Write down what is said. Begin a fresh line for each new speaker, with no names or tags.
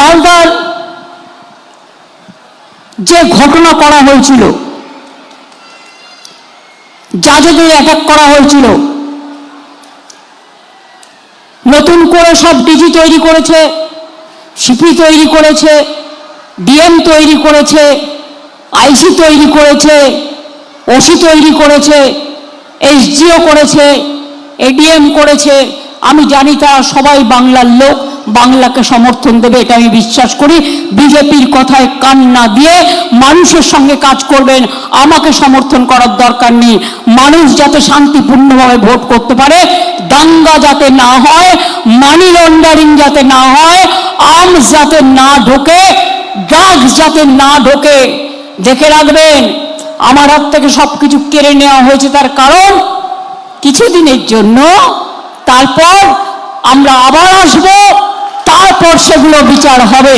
মালদার যে ঘটনা করা হয়েছিল, জাজদের অ্যাটাক করা হয়েছিল, নতুন করে সব ডিজি তৈরি করেছে, সিপি তৈরি করেছে, ডিএম তৈরি করেছে, আইসি তৈরি করেছে, ওসি তৈরি করেছে, এসডিও করেছে, এডিএম করেছে। আমি জানি তারা সবাই বাংলার লোক, বাংলাকে সমর্থন দেবে, এটা আমি বিশ্বাস করি। বিজেপির কথায় কান না দিয়ে মানুষের সঙ্গে কাজ করবেন। আমাকে সমর্থন করার দরকার নেই। মানুষ যাতে শান্তিপূর্ণভাবে ভোট করতে পারে, দাঙ্গা যাতে না হয়, মানি লন্ডারিং যাতে না হয়, আর্মস যাতে না ঢোকে, ড্রাগস যাতে না ঢোকে। দেখে রাখবেন, আমার হাত থেকে সবকিছু কেড়ে নেওয়া হয়েছে তার কারণ কিছুদিনের জন্য, তারপর আমরা আবার আসবো, তারপর সেগুলো বিচার হবে।